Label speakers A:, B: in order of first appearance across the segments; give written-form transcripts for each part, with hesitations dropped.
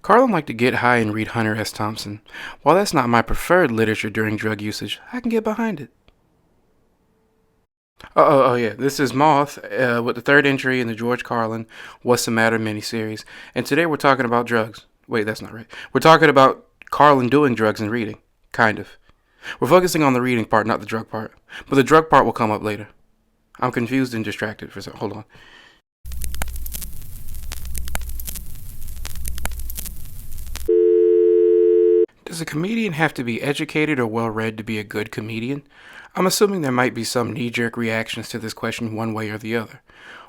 A: Carlin liked to get high and read Hunter S. Thompson. While that's not my preferred literature during drug usage, I can get behind it. Yeah, this is Moth with the third entry in the George Carlin Wassa Matter miniseries. And today we're talking about drugs. Wait, that's not right. We're talking about Carlin doing drugs and reading. Kind of. We're focusing on the reading part, not the drug part. But the drug part will come up later. I'm confused and distracted for a second. Hold on. Does a comedian have to be educated or well-read to be a good comedian? I'm assuming there might be some knee-jerk reactions to this question one way or the other.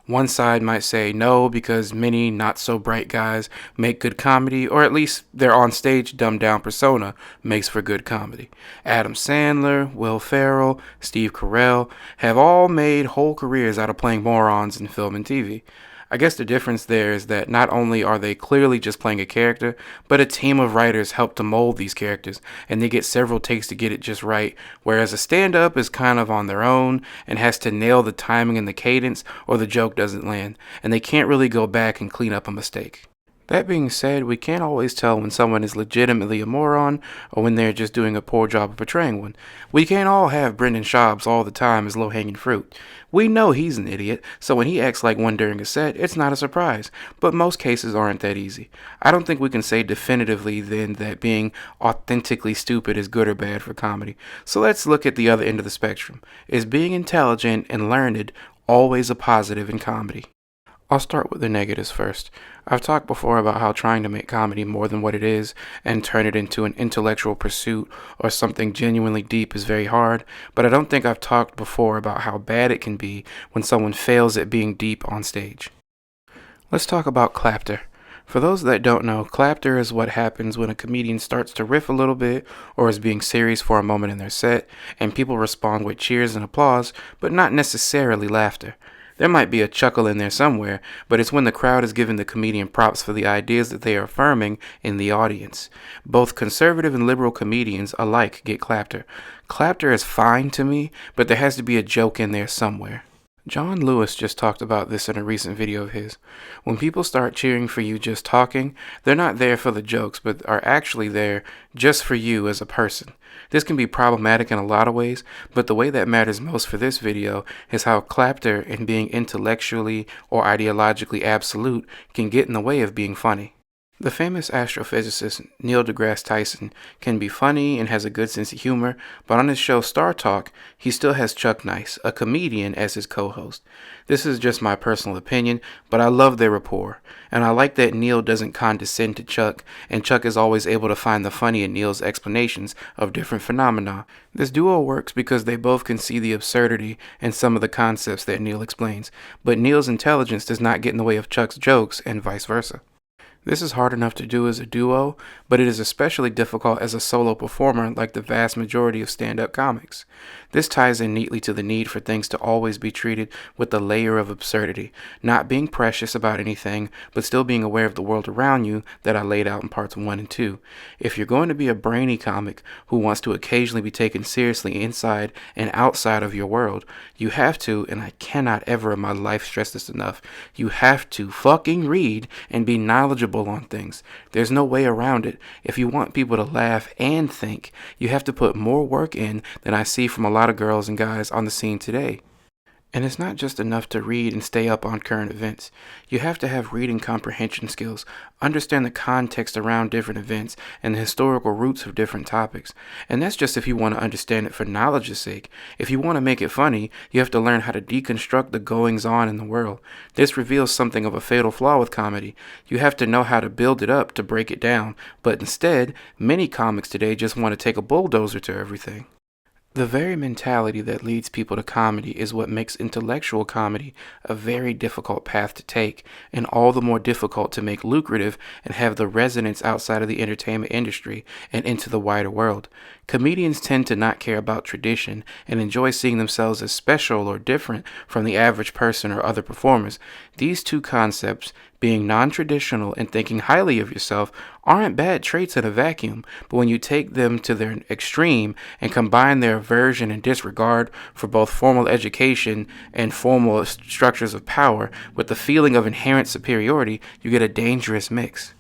A: One side might say no because many not-so-bright guys make good comedy, or at least their on-stage dumbed-down persona makes for good comedy. Adam Sandler, Will Ferrell, Steve Carell have all made whole careers out of playing morons in film and TV. I guess the difference there is that not only are they clearly just playing a character, but a team of writers help to mold these characters, and they get several takes to get it just right, whereas a stand-up is kind of on their own and has to nail the timing and the cadence or the joke doesn't land, and they can't really go back and clean up a mistake. That being said, we can't always tell when someone is legitimately a moron or when they're just doing a poor job of portraying one. We can't all have Brendan Schaub's all the time as low-hanging fruit. We know he's an idiot, so when he acts like one during a set, it's not a surprise. But most cases aren't that easy. I don't think we can say definitively then that being authentically stupid is good or bad for comedy. So let's look at the other end of the spectrum. Is being intelligent and learned always a positive in comedy? I'll start with the negatives first. I've talked before about how trying to make comedy more than what it is and turn it into an intellectual pursuit or something genuinely deep is very hard, but I don't think I've talked before about how bad it can be when someone fails at being deep on stage. Let's talk about clapter. For those that don't know, clapter is what happens when a comedian starts to riff a little bit or is being serious for a moment in their set, and people respond with cheers and applause, but not necessarily laughter. There might be a chuckle in there somewhere, but it's when the crowd is giving the comedian props for the ideas that they are affirming in the audience. Both conservative and liberal comedians alike get clapter. Clapter is fine to me, but there has to be a joke in there somewhere. John Lewis just talked about this in a recent video of his. When people start cheering for you just talking, they're not there for the jokes, but are actually there just for you as a person. This can be problematic in a lot of ways, but the way that matters most for this video is how clapter and being intellectually or ideologically absolute can get in the way of being funny. The famous astrophysicist Neil deGrasse Tyson can be funny and has a good sense of humor, but on his show Star Talk, he still has Chuck Nice, a comedian, as his co-host. This is just my personal opinion, but I love their rapport, and I like that Neil doesn't condescend to Chuck, and Chuck is always able to find the funny in Neil's explanations of different phenomena. This duo works because they both can see the absurdity in some of the concepts that Neil explains, but Neil's intelligence does not get in the way of Chuck's jokes, and vice versa. This is hard enough to do as a duo, but it is especially difficult as a solo performer like the vast majority of stand-up comics. This ties in neatly to the need for things to always be treated with a layer of absurdity, not being precious about anything, but still being aware of the world around you that I laid out in parts 1 and 2. If you're going to be a brainy comic who wants to occasionally be taken seriously inside and outside of your world, you have to, and I cannot ever in my life stress this enough, you have to fucking read and be knowledgeable on things. There's no way around it. If you want people to laugh and think, you have to put more work in than I see from a lot of girls and guys on the scene today. And it's not just enough to read and stay up on current events. You have to have reading comprehension skills, understand the context around different events and the historical roots of different topics. And that's just if you want to understand it for knowledge's sake. If you want to make it funny, you have to learn how to deconstruct the goings-on in the world. This reveals something of a fatal flaw with comedy. You have to know how to build it up to break it down. But instead, many comics today just want to take a bulldozer to everything. The very mentality that leads people to comedy is what makes intellectual comedy a very difficult path to take, and all the more difficult to make lucrative and have the resonance outside of the entertainment industry and into the wider world. Comedians tend to not care about tradition and enjoy seeing themselves as special or different from the average person or other performers. These two concepts, being non-traditional and thinking highly of yourself, aren't bad traits in a vacuum, but when you take them to their extreme and combine their aversion and disregard for both formal education and formal structures of power with the feeling of inherent superiority, you get a dangerous mix.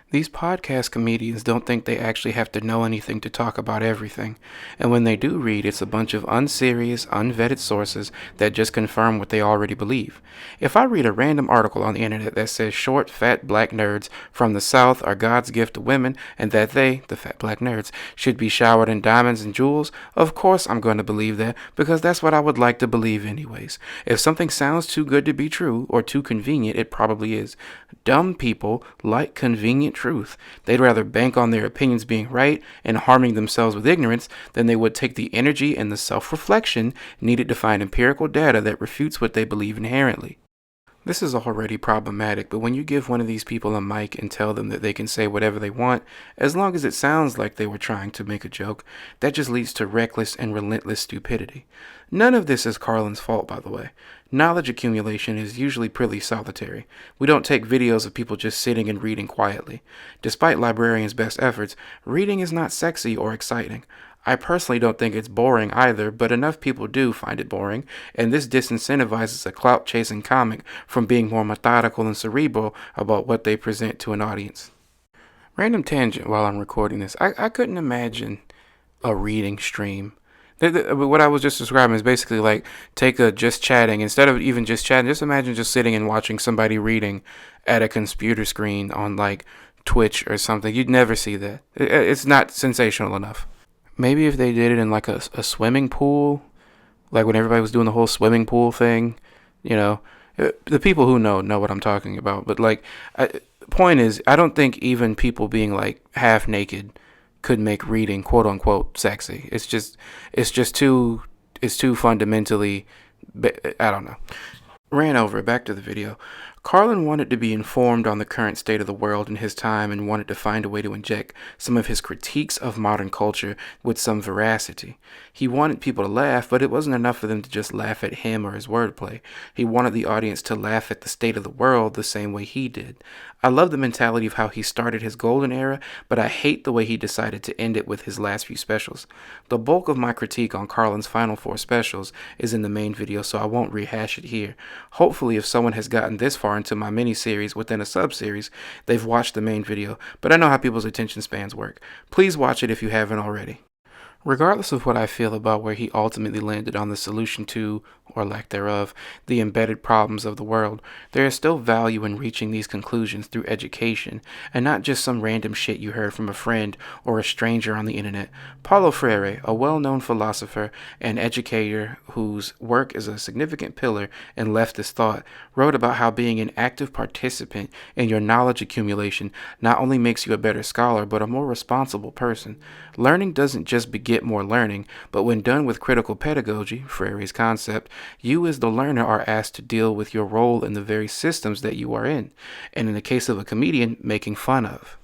A: These podcast comedians don't think they actually have to know anything to talk about everything. And when they do read, it's a bunch of unserious, unvetted sources that just confirm what they already believe. If I read a random article on the internet that says short, fat black nerds from the South are God's gift to women and that they, the fat black nerds, should be showered in diamonds and jewels, of course I'm going to believe that because that's what I would like to believe anyways. If something sounds too good to be true or too convenient, it probably is. Dumb people like convenient truth. They'd rather bank on their opinions being right and harming themselves with ignorance than they would take the energy and the self-reflection needed to find empirical data that refutes what they believe inherently. This is already problematic, but when you give one of these people a mic and tell them that they can say whatever they want, as long as it sounds like they were trying to make a joke, that just leads to reckless and relentless stupidity. None of this is Carlin's fault, by the way. Knowledge accumulation is usually pretty solitary. We don't take videos of people just sitting and reading quietly. Despite librarians' best efforts, reading is not sexy or exciting. I personally don't think it's boring either, but enough people do find it boring, and this disincentivizes a clout-chasing comic from being more methodical and cerebral about what they present to an audience. Random tangent while I'm recording this. I couldn't imagine a reading stream. What I was just describing is basically like take a just chatting, instead of even just chatting, just imagine just sitting and watching somebody reading at a computer screen on like Twitch or something. You'd never see that. It's not sensational enough. Maybe if they did it in like a swimming pool, like when everybody was doing the whole swimming pool thing, you know, the people who know what I'm talking about. But like, point is, I don't think even people being like half naked could make reading quote unquote sexy. It's too fundamentally, I don't know. Ran over, back to the video. Carlin wanted to be informed on the current state of the world in his time and wanted to find a way to inject some of his critiques of modern culture with some veracity. He wanted people to laugh, but it wasn't enough for them to just laugh at him or his wordplay. He wanted the audience to laugh at the state of the world the same way he did. I love the mentality of how he started his golden era, but I hate the way he decided to end it with his last few specials. The bulk of my critique on Carlin's final 4 specials is in the main video, so I won't rehash it here. Hopefully, if someone has gotten this far into my miniseries within a sub-series, they've watched the main video, but I know how people's attention spans work. Please watch it if you haven't already. Regardless of what I feel about where he ultimately landed on the solution to, or lack thereof, the embedded problems of the world, there is still value in reaching these conclusions through education, and not just some random shit you heard from a friend or a stranger on the internet. Paulo Freire, a well-known philosopher and educator whose work is a significant pillar in leftist thought, wrote about how being an active participant in your knowledge accumulation not only makes you a better scholar, but a more responsible person. Learning doesn't just beget more learning, but when done with critical pedagogy, Freire's concept, you as the learner are asked to deal with your role in the very systems that you are in, and in the case of a comedian, making fun of.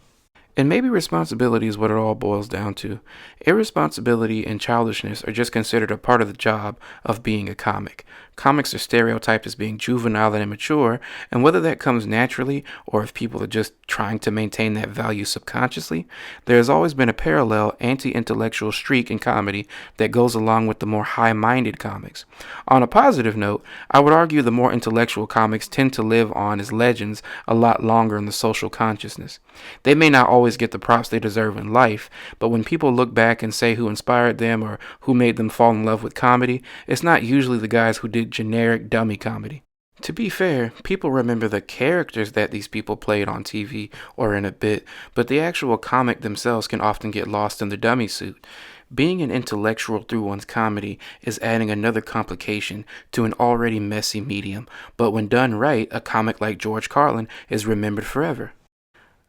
A: And maybe responsibility is what it all boils down to. Irresponsibility and childishness are just considered a part of the job of being a comic. Comics are stereotyped as being juvenile and immature, and whether that comes naturally or if people are just trying to maintain that value subconsciously, there has always been a parallel anti-intellectual streak in comedy that goes along with the more high-minded comics. On a positive note, I would argue the more intellectual comics tend to live on as legends a lot longer in the social consciousness. They may not always get the props they deserve in life, but when people look back and say who inspired them or who made them fall in love with comedy, it's not usually the guys who did generic dummy comedy. To be fair, people remember the characters that these people played on TV or in a bit, but the actual comic themselves can often get lost in the dummy suit. Being an intellectual through one's comedy is adding another complication to an already messy medium, but when done right, a comic like George Carlin is remembered forever.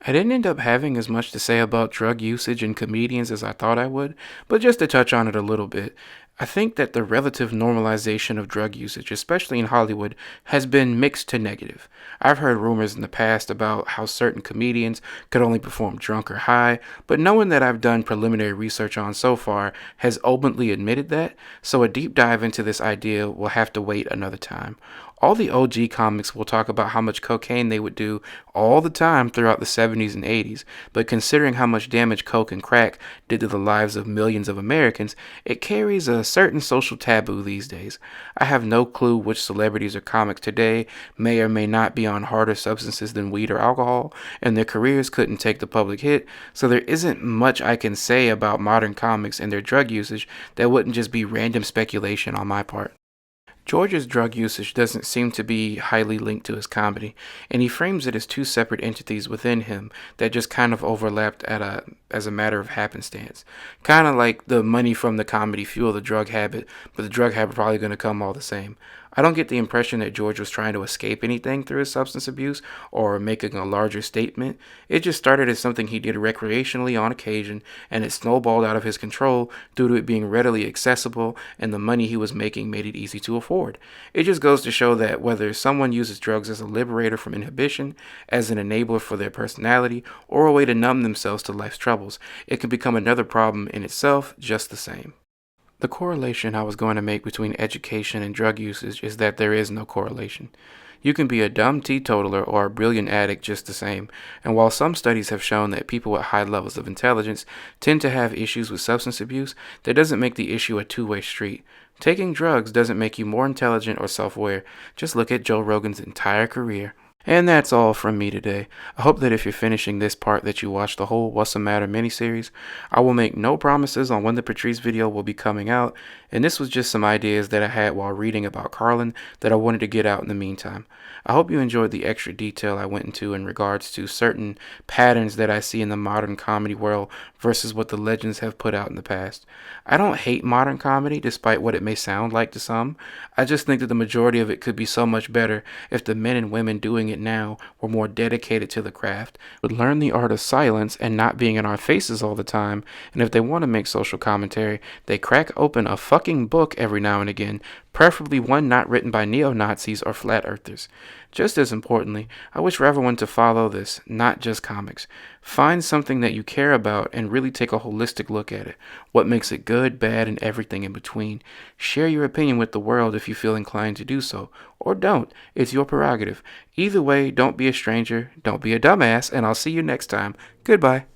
A: I didn't end up having as much to say about drug usage and comedians as I thought I would, but just to touch on it a little bit, I think that the relative normalization of drug usage, especially in Hollywood, has been mixed to negative. I've heard rumors in the past about how certain comedians could only perform drunk or high, but no one that I've done preliminary research on so far has openly admitted that, so a deep dive into this idea will have to wait another time. All the OG comics will talk about how much cocaine they would do all the time throughout the 70s and 80s, but considering how much damage coke and crack did to the lives of millions of Americans, it carries a certain social taboo these days. I have no clue which celebrities or comics today may or may not be on harder substances than weed or alcohol, and their careers couldn't take the public hit, so there isn't much I can say about modern comics and their drug usage that wouldn't just be random speculation on my part. George's drug usage doesn't seem to be highly linked to his comedy, and he frames it as two separate entities within him that just kind of overlapped as a matter of happenstance. Kind of like the money from the comedy fueled the drug habit, but the drug habit probably going to come all the same. I don't get the impression that George was trying to escape anything through his substance abuse or making a larger statement. It just started as something he did recreationally on occasion, and it snowballed out of his control due to it being readily accessible, and the money he was making made it easy to afford. It just goes to show that whether someone uses drugs as a liberator from inhibition, as an enabler for their personality, or a way to numb themselves to life's troubles, it can become another problem in itself just the same. The correlation I was going to make between education and drug usage is that there is no correlation. You can be a dumb teetotaler or a brilliant addict just the same, and while some studies have shown that people with high levels of intelligence tend to have issues with substance abuse, that doesn't make the issue a two-way street. Taking drugs doesn't make you more intelligent or self-aware. Just look at Joe Rogan's entire career. And that's all from me today. I hope that if you're finishing this part that you watch the whole Wassa Matter miniseries. I will make no promises on when the Patrice video will be coming out, and this was just some ideas that I had while reading about Carlin that I wanted to get out in the meantime. I hope you enjoyed the extra detail I went into in regards to certain patterns that I see in the modern comedy world versus what the legends have put out in the past. I don't hate modern comedy despite what it may sound like to some. I just think that the majority of it could be so much better if the men and women doing it now were more dedicated to the craft, would learn the art of silence and not being in our faces all the time, and if they want to make social commentary, they crack open a fucking book every now and again, preferably one not written by neo-Nazis or flat earthers. Just as importantly, I wish for everyone to follow this, not just comics. Find something that you care about and really take a holistic look at it. What makes it good, bad, and everything in between. Share your opinion with the world if you feel inclined to do so. Or don't. It's your prerogative. Either way, don't be a stranger, don't be a dumbass, and I'll see you next time. Goodbye.